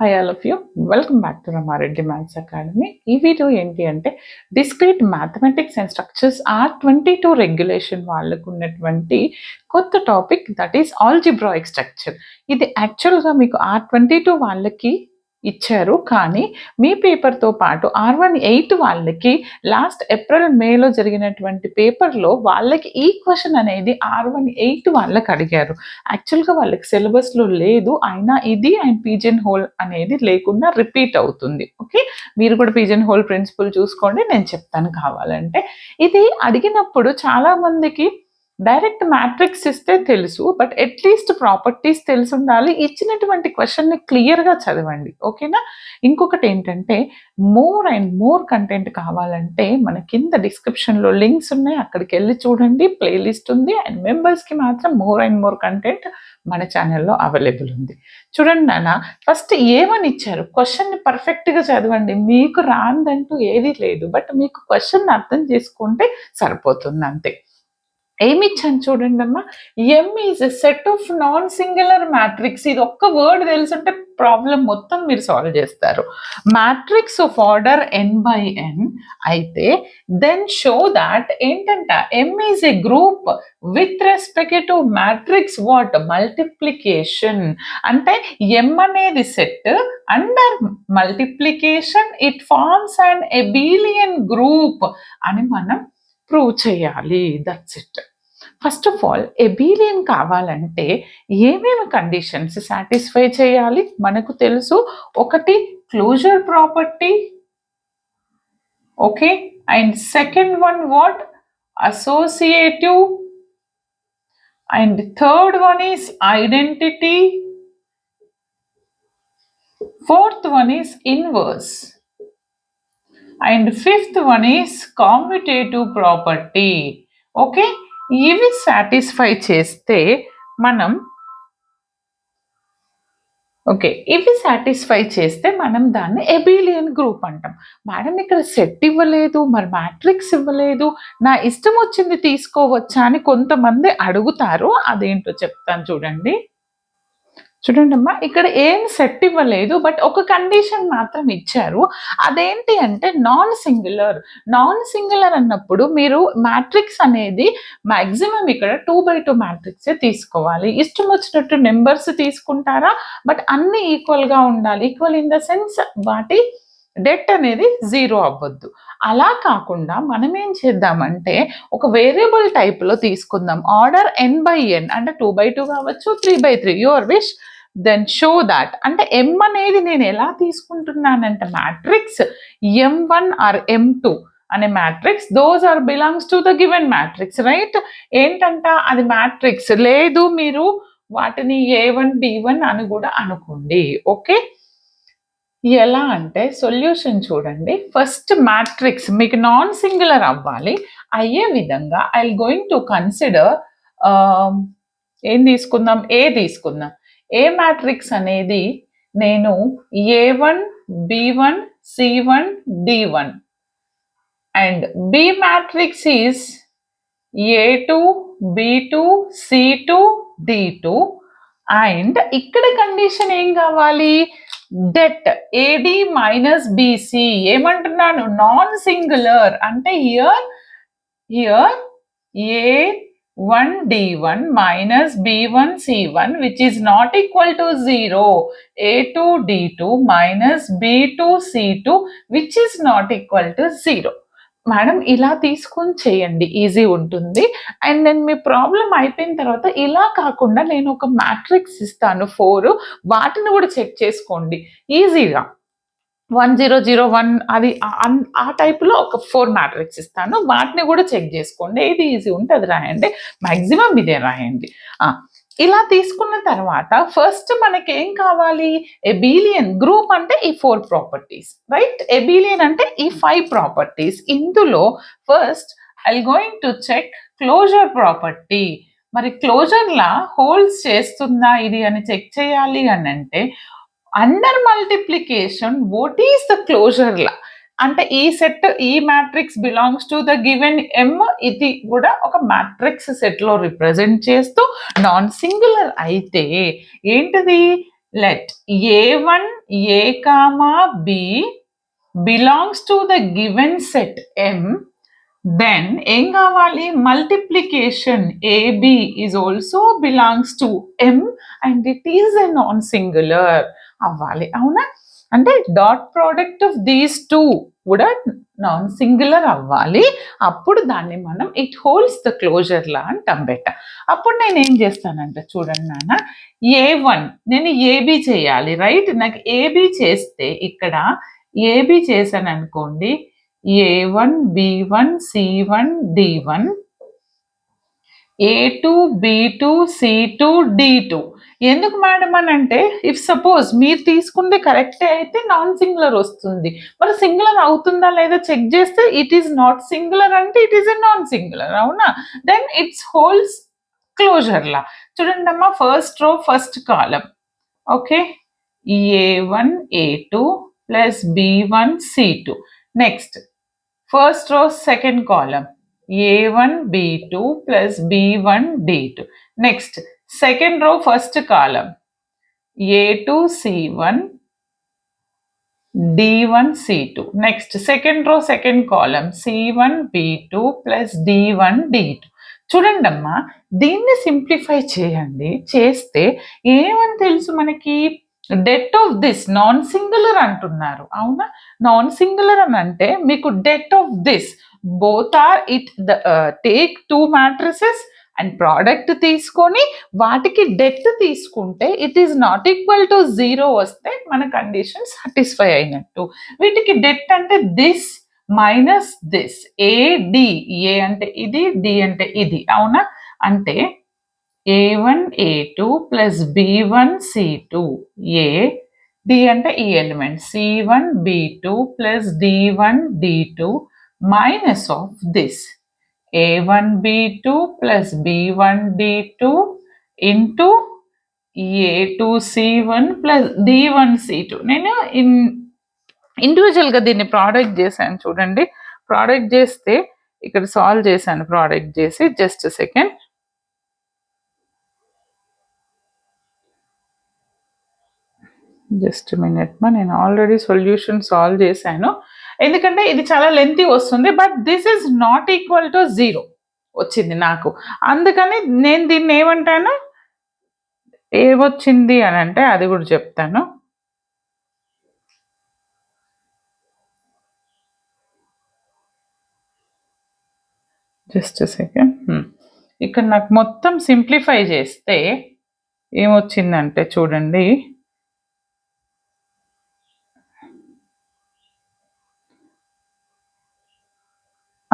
Hi all of you, welcome back to Rama Reddy maths academy. ఈ video ఏంటి అంటే discrete mathematics and structures R22 regulation వాళ్ళకు ఉన్నటువంటి కొత్త topic, that is algebraic structure. ఇది యాక్చువల్గా మీకు R22 వాళ్ళకి ఇచ్చారు, కానీ మీ పేపర్తో పాటు R18 వాళ్ళకి లాస్ట్ ఏప్రిల్ మేలో జరిగినటువంటి పేపర్లో వాళ్ళకి ఈ క్వశ్చన్ అనేది R18 వాళ్ళకి అడిగారు. యాక్చువల్గా వాళ్ళకి సిలబస్లో లేదు, అయినా ఇది అండ్ పీజన్ హోల్ అనేది లేకుండా రిపీట్ అవుతుంది. ఓకే, మీరు కూడా పీజన్ హోల్ ప్రిన్సిపల్ చూసుకోండి, నేను చెప్తాను కావాలంటే. ఇది అడిగినప్పుడు చాలామందికి డైరెక్ట్ మ్యాట్రిక్స్ ఇస్తే తెలుసు, బట్ అట్లీస్ట్ ప్రాపర్టీస్ తెలిసి ఉండాలి. ఇచ్చినటువంటి క్వశ్చన్ని క్లియర్గా చదవండి, ఓకేనా. ఇంకొకటి ఏంటంటే మోర్ అండ్ మోర్ కంటెంట్ కావాలంటే మన కింద డిస్క్రిప్షన్లో లింక్స్ ఉన్నాయి, అక్కడికి వెళ్ళి చూడండి. ప్లేలిస్ట్ ఉంది అండ్ మెంబర్స్కి మాత్రం మోర్ అండ్ మోర్ కంటెంట్ మన ఛానల్లో అవైలబుల్ ఉంది. చూడండి నాన్న, ఫస్ట్ ఏమని ఇచ్చారు, క్వశ్చన్ని పర్ఫెక్ట్గా చదవండి. మీకు రాందంటూ ఏదీ లేదు, బట్ మీకు క్వశ్చన్ అర్థం చేసుకుంటే సరిపోతుంది అంతే. ఏమి ఇచ్చాను చూడండి అమ్మా, M is a set of non singular matrix. ఇది ఒక్క వర్డ్ తెలుసుంటే ప్రాబ్లం మొత్తం మీరు సాల్వ్ చేస్తారు. మ్యాట్రిక్స్ ఆఫ్ ఆర్డర్ n/n అయితే దెన్ షో దాట్ ఏంటంట, M is a group with respect to matrix what multiplication. అంటే ఎం అనేది set under multiplication it forms an abelian group అని మనం ప్రూవ్ చేయాలి. That's it. First of all abelian కావాలంటే ఏమేమి conditions satisfy చేయాలి మనకు తెలుసు. ఒకటి closure property, okay, and second one what associative, and third one is identity, fourth one is inverse, and fifth one is commutative property. Okay, ఇవి satisfy చేస్తే మనం దాన్ని అబిలియన్ గ్రూప్ అంటాం. మేడం ఇక్కడ సెట్ ఇవ్వలేదు, మరి మ్యాట్రిక్స్ ఇవ్వలేదు, నా ఇష్టం వచ్చింది తీసుకోవచ్చా అని కొంతమంది అడుగుతారు. అదేంటో చెప్తాను చూడండి. చూడండి అమ్మా, ఇక్కడ ఏం సెట్ ఇవ్వలేదు, బట్ ఒక కండిషన్ మాత్రం ఇచ్చారు. అదేంటి అంటే నాన్ సింగులర్. నాన్ సింగులర్ అన్నప్పుడు మీరు మ్యాట్రిక్స్ అనేది మాక్సిమం ఇక్కడ 2/2 మ్యాట్రిక్సే తీసుకోవాలి. ఇష్టం వచ్చినట్టు నెంబర్స్ తీసుకుంటారా, బట్ అన్ని ఈక్వల్గా ఉండాలి. ఈక్వల్ ఇన్ ద సెన్స్ వాటి డెట్ అనేది 0 అవ్వద్దు. అలా కాకుండా మనం ఏం చేద్దామంటే ఒక వేరియబుల్ టైప్లో తీసుకుందాం. ఆర్డర్ n/n అంటే 2/2 కావచ్చు, 3/3, your wish. Then show that అంటే ఎం అనేది నేను ఎలా తీసుకుంటున్నానంటే మ్యాట్రిక్స్ m1 ఆర్ m2 అనే matrix, those are belongs to the given matrix, right. ఏంటంట అది మ్యాట్రిక్స్ లేదు, మీరు వాటిని a1 b1 అని కూడా అనుకోండి. ఓకే, ఎలా అంటే సొల్యూషన్ చూడండి. ఫస్ట్ మ్యాట్రిక్స్ మీకు నాన్ సింగులర్ అవ్వాలి. అయ్యే విధంగా ఐ గోయింగ్ టు కన్సిడర్ ఏం తీసుకుందాం, ఏ తీసుకుందాం. ఏ మ్యాట్రిక్స్ అనేది నేను a1 b1 c1 d1 and b matrix is a2 b2 c2 d2 and ఇక్కడ కండిషన్ ఏం కావాలి, డెట్ AD మైనస్ BC. ఏమంటున్నాను, నాన్ సింగులర్ అంటే here A1 D1 minus B1 C1 which is not equal to 0. A2 D2 minus B2 C2 which is not equal to 0. Madam ఇలా తీసుకొని చేయండి, easy ఉంటుంది. And నేను మీ problem అయిపోయిన తర్వాత ఇలా కాకుండా నేను ఒక మ్యాట్రిక్స్ ఇస్తాను 4, వాటిని కూడా చెక్ చేసుకోండి ఈజీగా. 1001 అది ఆ టైప్లో ఒక 4 మ్యాట్రిక్స్ ఇస్తాను, వాటిని కూడా చెక్ చేసుకోండి. ఏది ఈజీ ఉంటే అది రాయండి, మ్యాక్సిమం ఇదే రాయండి. ఇలా తీసుకున్న తర్వాత ఫస్ట్ మనకి ఏం కావాలి, అబిలియన్ గ్రూప్ అంటే ఈ 4 ప్రాపర్టీస్, రైట్. అబిలియన్ అంటే ఈ 5 ప్రాపర్టీస్. ఇందులో first I going to check closure property. మరి క్లోజర్లా హోల్డ్స్ చేస్తుందా ఇది అని చెక్ చేయాలి అని అంటే under multiplication what is the closure law అంటే ఈ సెట్, ఈ matrix belongs to the given M, ఇది కూడా ఒక మ్యాట్రిక్స్ సెట్ లో రిప్రజెంట్ చేస్తూ నాన్ సింగులర్ అయితే ఏంటిది let a1 a comma b belongs to the given set m, then ఏం కావాలి, multiplication ab is also belongs to m and it is a non singular అవ్వాలి. అవునా? అంటే dot product of these two కూడా non singular అవ్వాలి. అప్పుడు దాన్ని మనం it holds the closure law అంటాం బెట. అప్పుడు నేను ఏం చేస్తానంటే చూడండి నాన్న, a1 నేను ఏబి చేయాలి, రైట్? నాకు ఏబి చేస్తే ఇక్కడ ఏబి చేశాను అనుకోండి, a1 b1 c1 d1 a2 b2 c2 d2. ఎందుకు మేడం అని అంటే, ఇఫ్ సపోజ్ మీరు తీసుకుంటే కరెక్టే అయితే నాన్ సింగులర్ వస్తుంది. మరి సింగులర్ అవుతుందా లేదా చెక్ చేస్తే ఇట్ ఈస్ నాట్ సింగులర్ అంటే it is a non singular. అవునా? Then it's holds closure law. చూడండి అమ్మా, first row first column. Okay, a1 a2 plus b1 c2. Next first row second column a1 b2 plus b1 d2. Next second row first column a2 c1 d1 c2. Next second row second column c1 b2 plus d1 d2. చూడండి అమ్మా, దీన్ని simplify చేయండి. చేస్తే ఏమని తెలుసు మనకి, det of this non singular అంటున్నారు. అవునా? నాన్ సింగులర్ అని అంటే మీకు det of this both or it take two matrices and product తీసుకొని వాటికి డెట్ తీసుకుంటే it is not equal to 0 వస్తే మన కండిషన్ సాటిస్ఫై అయినట్టు. వీటికి డెట్ అంటే this minus this, AD, A అంటే ఇది, డి అంటే ఇది. అవునా? అంటే a1 a2 plus b1 c2 a, d అంటే ఈ element c1 b2 plus d1 d2 minus of this a1 b2 plus b1 d2 into a2 c1 plus d1 c2. నేను ఇండివిజువల్గా దీన్ని ప్రోడక్ట్ చేశాను. చూడండి, ప్రోడక్ట్ చేస్తే ఇక్కడ సాల్వ్ చేశాను. ప్రోడక్ట్ చేసి జస్ట్ సెకండ్, జస్ట్ మినిట్ మా, నేను ఆల్రెడీ సొల్యూషన్ సాల్వ్ చేశాను. ఎందుకంటే ఇది చాలా లెంతీ వస్తుంది, but this is not equal to 0 వచ్చింది నాకు. అందుకని నేను దీన్ని ఏమంటాను, ఏమొచ్చింది అని అంటే అది కూడా చెప్తాను. Just second. ఇక్కడ నాకు మొత్తం సింప్లిఫై చేస్తే ఏమొచ్చిందంటే చూడండి,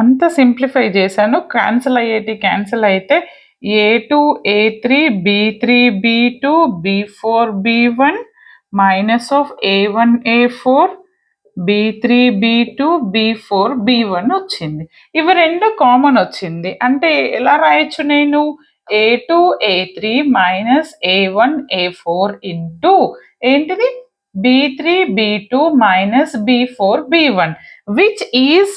అంతా సింప్లిఫై చేశాను. క్యాన్సిల్ అయ్యేటి క్యాన్సిల్ అయితే a2 a3 b3 b2 b4 b1 minus of a1 a4 b3 b2 b4 b1 వచ్చింది. ఇవి రెండు కామన్ వచ్చింది. అంటే ఎలా రాయొచ్చు నేను, a2 a3 minus a1 a4 into ఏంటిది b3 b2 minus b4 b1 which is,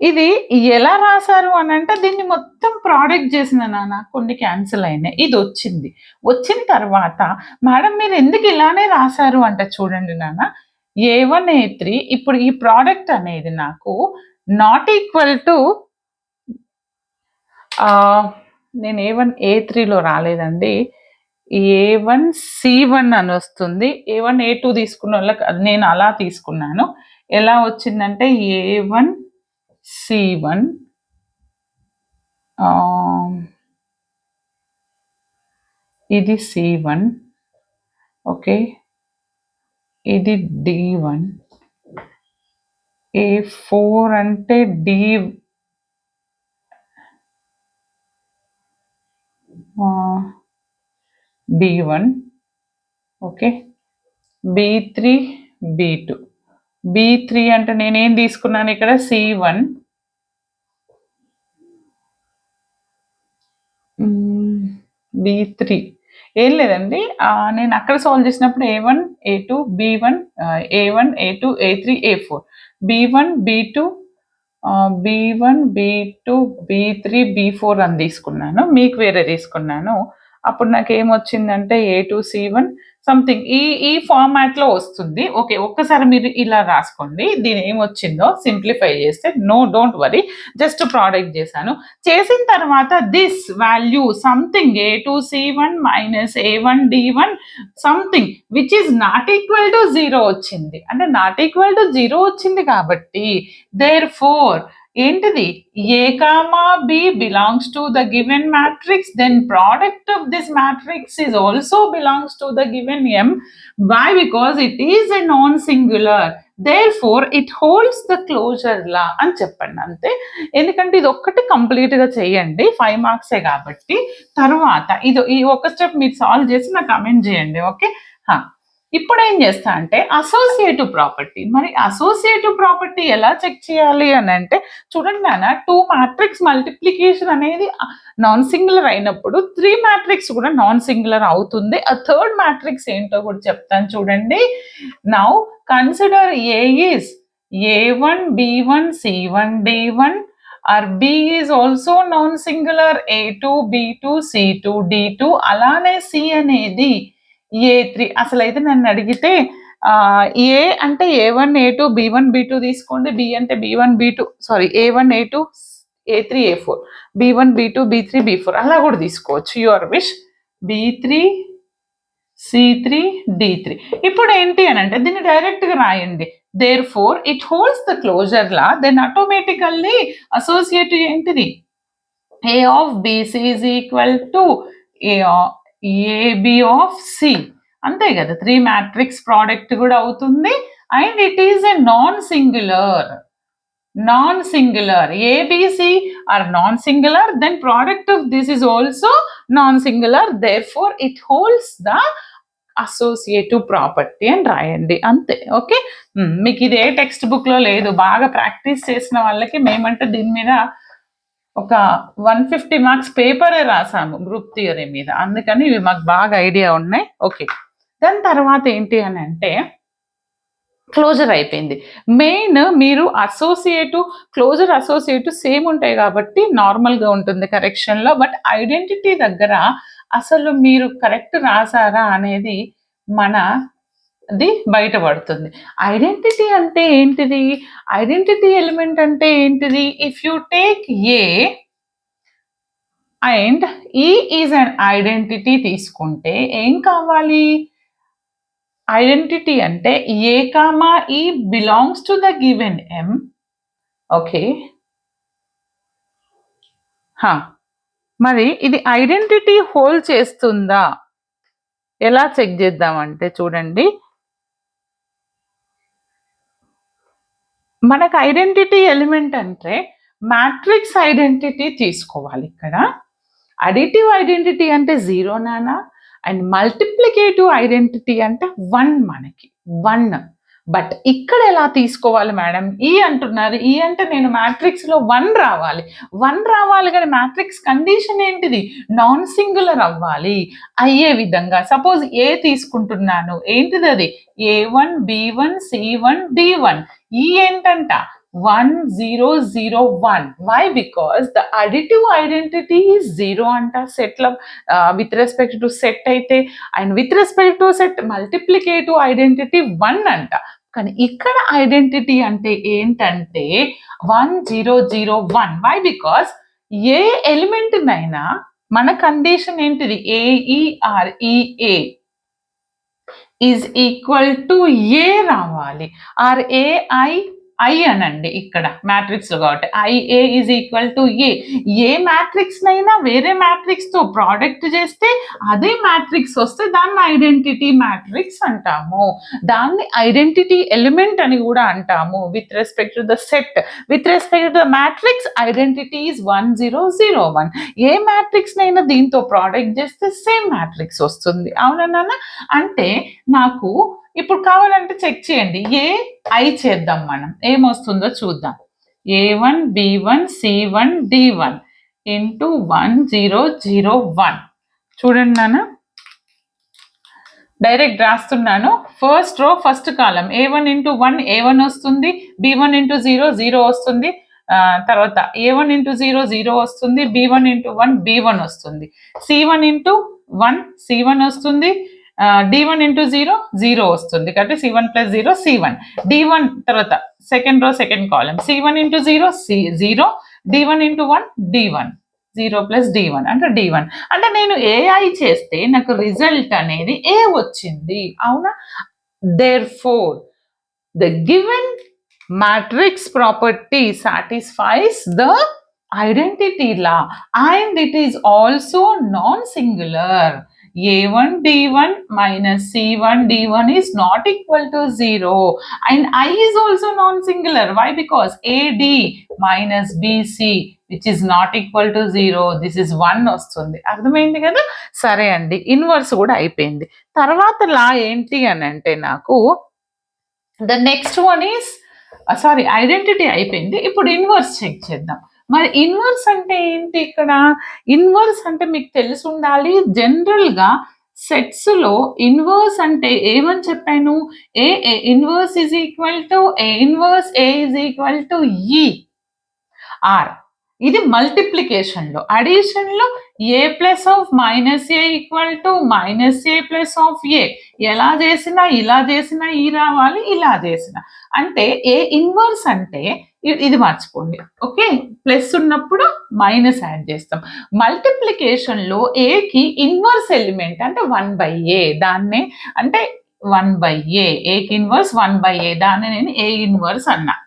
ఇది ఎలా రాశారు అని అంటే దీన్ని మొత్తం ప్రోడక్ట్ చేసిన నాన్న, కొన్ని క్యాన్సిల్ అయినాయి, ఇది వచ్చింది. వచ్చిన తర్వాత మేడం మీరు ఎందుకు ఇలానే రాశారు అంటే చూడండి నాన్న, a1 a3 ఇప్పుడు ఈ ప్రోడక్ట్ అనేది నాకు నాట్ ఈక్వల్ టు, నేను a1 a3లో రాలేదండి, a1 c1 అని వస్తుంది. a1 a2 తీసుకున్న వాళ్ళకి నేను అలా తీసుకున్నాను. ఎలా వచ్చిందంటే a1 c1 ఇది c1, ఓకే, ఇది d1, a4 అంటే d1, okay, b3 b2, b3 అంటే నేనేం తీసుకున్నాను ఇక్కడ c1, b3 ఏం లేదండి, నేను అక్కడ సాల్వ్ చేసినప్పుడు a1 a2 b1 a1 a2 a3 a4 b1 b2 b1 b2 b3 b4 అని తీసుకున్నాను. మీకు వేరే తీసుకున్నాను. అప్పుడు నాకు ఏమొచ్చిందంటే A2C1 సంథింగ్ ఈ ఫార్మాట్ లో వస్తుంది. ఓకే, ఒక్కసారి మీరు ఇలా రాసుకోండి దీని ఏమొచ్చిందో సింప్లిఫై చేస్తే. డోంట్ వరీ, జస్ట్ ప్రోడక్ట్ చేశాను. చేసిన తర్వాత this value something A2C1 minus A1D1 something which is not equal to 0 వచ్చింది. అంటే నాట్ ఈక్వల్ టు 0 వచ్చింది కాబట్టి దేర్ ఫోర్ ఏంటిది A comma B belongs to the given matrix, then product of this matrix is also belongs to the given M. Why? Because it is a non-singular, therefore it holds the closure law అని చెప్పండి అంతే. ఎందుకంటే ఇది ఒక్కటి complete గా చేయండి, 5 మార్క్సే కాబట్టి. తర్వాత ఈ ఒక స్టెప్ మీరు సాల్వ్ చేసి నాకు కమెంట్ చేయండి. ఓకే, ఇప్పుడు ఏం చేస్తా అంటే అసోసియేటివ్ ప్రాపర్టీ. మరి అసోసియేటివ్ ప్రాపర్టీ ఎలా చెక్ చేయాలి అని అంటే చూడండి నాన్న, 2 మ్యాట్రిక్స్ మల్టిప్లికేషన్ అనేది నాన్ సింగులర్ అయినప్పుడు 3 మ్యాట్రిక్స్ కూడా నాన్ సింగులర్ అవుతుంది. ఆ థర్డ్ మ్యాట్రిక్స్ ఏంటో కూడా చెప్తాను చూడండి. Now consider A is A1 B1 C1 D1 or B is also non singular A2 B2 C2 D2. అలానే C అనేది A3. అసలు అయితే నన్ను అడిగితే ఏ అంటే A1 A2 B1 B2 తీసుకోండి, B అంటే B1 B2 sorry A1 A2 A3 A4, B1 B2 B3 B4 అలా కూడా తీసుకోవచ్చు, your wish. B3 C3 D3. ఇప్పుడు ఏంటి అని అంటే దీన్ని డైరెక్ట్ గా రాయండి. Therefore it holds the closure law, then automatically associative ఏంటిది A of BC is equal to AB of C. అంతే కదా, 3 మ్యాట్రిక్స్ ప్రోడక్ట్ కూడా అవుతుంది. And it is a non singular ABC are non-singular, then product of this is also non-singular, therefore it holds the associative property అని రాయండి అంతే. Okay, మీకు ఇది ఏ text book లో లేదు, బాగా ప్రాక్టీస్ చేసిన వాళ్ళకి మేమంటే దీని మీద ఒక 150 మార్క్స్ పేపరే రాసాము గ్రూప్ థియరీ మీద, అందుకని ఇవి మాకు బాగా ఐడియా ఉన్నాయి. ఓకే, దాని తర్వాత ఏంటి అని అంటే క్లోజర్ అయిపోయింది. మెయిన్ మీరు క్లోజర్ అసోసియేటివ్ సేమ్ ఉంటాయి కాబట్టి నార్మల్గా ఉంటుంది కరెక్షన్లో. బట్ ఐడెంటిటీ దగ్గర అసలు మీరు కరెక్ట్ రాసారా అనేది మనది బయటపడుతుంది. ఐడెంటిటీ అంటే ఏంటిది, ఐడెంటిటీ ఎలిమెంట్ అంటే ఏంటిది? If you take a and ఈ ఈజ్ అన్ ఐడెంటిటీ తీసుకుంటే ఏం కావాలి? ఐడెంటిటీ అంటే ఏ కామా ఈ belongs to the given M. Okay, మరి ఇది ఐడెంటిటీ హోల్డ్ చేస్తుందా? ఎలా చెక్ చేద్దామంటే చూడండి, మనకు ఐడెంటిటీ ఎలిమెంట్ అంటే మ్యాట్రిక్స్ ఐడెంటిటీ తీసుకోవాలి. ఇక్కడ అడిటివ్ ఐడెంటిటీ అంటే 0 నానా, అండ్ మల్టిప్లికేటివ్ ఐడెంటిటీ అంటే 1 మనకి 1. బట్ ఇక్కడ ఎలా తీసుకోవాలి మేడం? ఈ అంటున్నారు, ఈ అంటే నేను మ్యాట్రిక్స్ లో 1 రావాలి కానీ మ్యాట్రిక్స్ కండిషన్ ఏంటిది? నాన్ సింగులర్ అవ్వాలి. అయ్యే విధంగా సపోజ్ ఏ తీసుకుంటున్నాను, ఏంటిది అది? A1 B1 C1 D1. ఈ ఏంటంట 1 0 0 1. Why? Because the additive identity is 0 అంట సెట్ లో విత్ రెస్పెక్ట్ టు సెట్ అయితే, and with respect to set multiplicative identity 1 అంట. కానీ ఇక్కడ ఐడెంటిటీ అంటే ఏంటంటే 1 0 0 1. వై? బికాస్ ఏ ఎలిమెంట్ నైనా మన కండిషన్ ఏంటిది? AE ఈజ్ ఈక్వల్ టు ఏ రావాలి, ఆర్ I అనండి ఇక్కడ మ్యాట్రిక్స్ లో కాబట్టి IA is equal to A matrix నైనా వేరే మ్యాట్రిక్స్ తో ప్రోడక్ట్ చేస్తే అదే మ్యాట్రిక్స్ వస్తే దాన్ని ఐడెంటిటీ మ్యాట్రిక్స్ అంటాము, దాన్ని ఐడెంటిటీ ఎలిమెంట్ అని కూడా అంటాము. With respect to the set, with respect to the matrix identity is 1 0 0 1. A matrix నైనా దీంతో ప్రోడక్ట్ చేస్తే సేమ్ మ్యాట్రిక్స్ వస్తుంది. అవునా? అంటే నాకు ఇప్పుడు కావాలంటే చెక్ చేయండి, AI చేద్దాం మనం, ఏమొస్తుందో చూద్దాం. A1 B1 C1 D1 into 1 0 0 1. చూడండి నాన్న, డైరెక్ట్ రాస్తున్నాను. ఫస్ట్ రో ఫస్ట్ కాలం A1 ఇంటూ 1 A1 వస్తుంది, B1 ఇంటూ 0 0 వస్తుంది, తర్వాత A1 ఇంటూ 0 0 వస్తుంది, B1 ఇంటూ 1 B1 వస్తుంది, C1 ఇంటూ 1 C1 వస్తుంది, D1 ఇంటూ 0 0 వస్తుంది కాబట్టి C1 ప్లస్ 0 C1. D1 తర్వాత సెకండ్ రో సెకండ్ కాలం C1 into 0 0, D1 into 1 D1, 0 plus D1 అంటే D1. అంటే నేను AI చేస్తే నాకు రిజల్ట్ అనేది A వచ్చింది, అవునా? Therefore, the given matrix property satisfies the identity law and it is also non-singular. A1 D1 minus C1 D1 is not equal to 0 and I is also non-singular. Why? Because AD minus BC which is not equal to 0, this is 1 వస్తుంది. అర్థమైంది కదా? సరే అండి, inverse కూడా అయిపోయింది. తర్వాత లా ఏంటి అని అంటే నాకు the next one is sorry identity అయిపోయింది, ఇప్పుడు ఇన్వర్స్ చెక్ చేద్దాం. మరి ఇన్వర్స్ అంటే ఏంటి? ఇక్కడ ఇన్వర్స్ అంటే మీకు తెలిసి ఉండాలి, జనరల్గా సెట్స్లో ఇన్వర్స్ అంటే ఏమని చెప్పాను? A inverse is equal to A inverse A is equal to e or. ఇది మల్టిప్లికేషన్లో. అడిషన్లో A plus of minus A equal to minus A plus of A. ఎలా చేసినా ఇలా చేసినా ఈ రావాలి, ఇలా చేసినా. అంటే ఏ ఇన్వర్స్ అంటే ఇది మర్చిపోండి, ఓకే? ప్లస్ ఉన్నప్పుడు మైనస్ యాడ్ చేస్తాం. మల్టిప్లికేషన్లో ఏకి ఇన్వర్స్ ఎలిమెంట్ అంటే 1/a, దాన్నే అంటే 1/a, ఏకి ఇన్వర్స్ 1/a, దాన్ని నేను ఏ ఇన్వర్స్ అన్నా.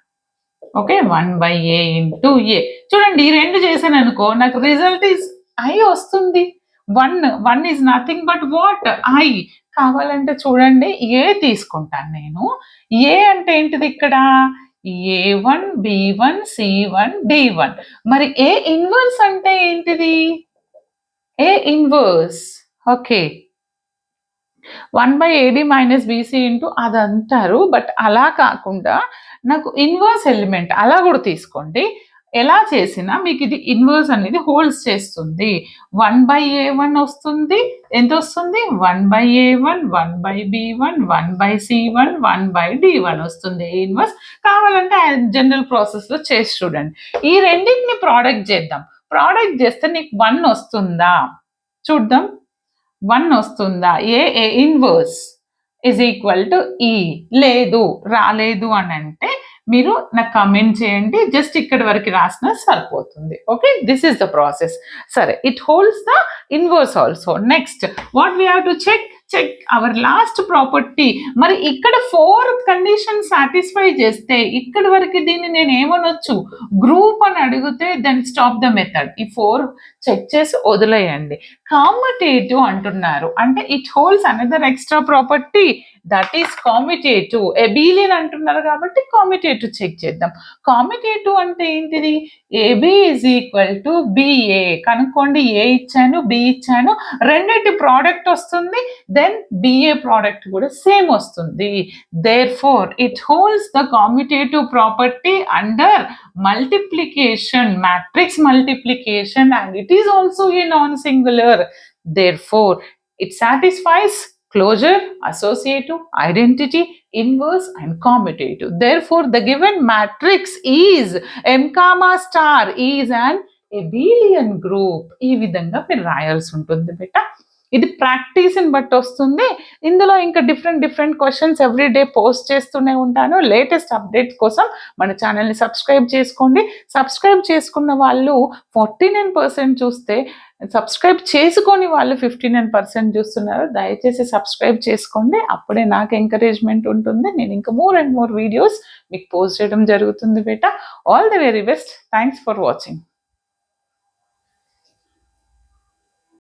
ఓకే, 1/a ఇంటూ ఏ. చూడండి, ఈ రెండు చేశాను అనుకో, నాకు రిజల్ట్ ఈజ్ ఐ వస్తుంది. 1 is nothing but what? I. కావాలంటే చూడండి, ఏ తీసుకుంటాను నేను. ఏ అంటే ఏంటిది ఇక్కడ? A1 B1 C1 D1. మరి ఏ ఇన్వర్స్ అంటే ఏంటిది? ఏ inverse, okay, 1/AD minus BC into అది అంటారు. బట్ అలా కాకుండా నాకు ఇన్వర్స్ ఎలిమెంట్ అలా కూడా తీసుకోండి. ఎలా చేసినా మీకు ఇది ఇన్వర్స్ అనేది హోల్డ్స్ చేస్తుంది. 1/A1 వస్తుంది, ఎంత వస్తుంది? 1/A1, 1/B1, 1/C1, 1/D1 వస్తుంది ఏ ఇన్వర్స్. కావాలంటే జనరల్ ప్రాసెస్లో చేసి చూడండి. ఈ రెండింటిని ప్రోడక్ట్ చేద్దాం. ప్రోడక్ట్ చేస్తే నీకు 1 వస్తుందా చూద్దాం. 1 వస్తుందా? ఏ ఇన్వర్స్ ఇజ్ ఈక్వల్ టు ఈ. లేదు, రాలేదు అని అంటే మీరు నాకు కమెంట్ చేయండి. జస్ట్ ఇక్కడ వరకు రాసినా సరిపోతుంది. Okay, this is the process. సరే, it holds the inverse also. Next what we have to check our last property. మరి ఇక్కడ 4 కండిషన్ సాటిస్ఫై చేస్తే ఇక్కడ వరకు దీన్ని నేను ఏమనొచ్చు? గ్రూప్ అని అడిగితే దెన్ స్టాప్ ద మెథడ్. ఈ 4 చెక్ చేసి వదిలేయండి. కామ్యుటేటివ్ అంటున్నారు అంటే it holds another extra property, that is commutative. Abelian అంటున్నారు కాబట్టి కామ్యుటేటివ్ చెక్ చేద్దాం. కామ్యుటేటివ్ అంటే ఏంటిది? AB is equal to BA. కనుక్కోండి, ఏ ఇచ్చాను, బి ఇచ్చాను, రెండింటి ప్రోడక్ట్ వస్తుంది, దెన్ బిఏ ప్రోడక్ట్ కూడా సేమ్ వస్తుంది. Therefore it holds the commutative property under multiplication, matrix multiplication, and it is also a non-singular. Therefore, it satisfies closure, associative, identity, inverse, and commutative. Therefore, the given matrix is M comma star is an abelian group. ఈ విధంగా మీరు రాయాల్సి ఉంటుంది బేట. ఇది ప్రాక్టీస్ని బట్టి వస్తుంది. ఇందులో ఇంకా డిఫరెంట్ క్వశ్చన్స్ ఎవ్రీడే పోస్ట్ చేస్తూనే ఉంటాను. లేటెస్ట్ అప్డేట్స్ కోసం మన ఛానల్ని సబ్స్క్రైబ్ చేసుకోండి. సబ్స్క్రైబ్ చేసుకున్న వాళ్ళు 49% చూస్తే, సబ్స్క్రైబ్ చేసుకొని వాళ్ళు 59% చూస్తున్నారు. దయచేసి సబ్స్క్రైబ్ చేసుకోండి, అప్పుడే నాకు ఎంకరేజ్మెంట్ ఉంటుంది. నేను ఇంకా మోర్ అండ్ మోర్ వీడియోస్ మీకు పోస్ట్ చేయడం జరుగుతుంది బేట. All the very best. Thanks for watching.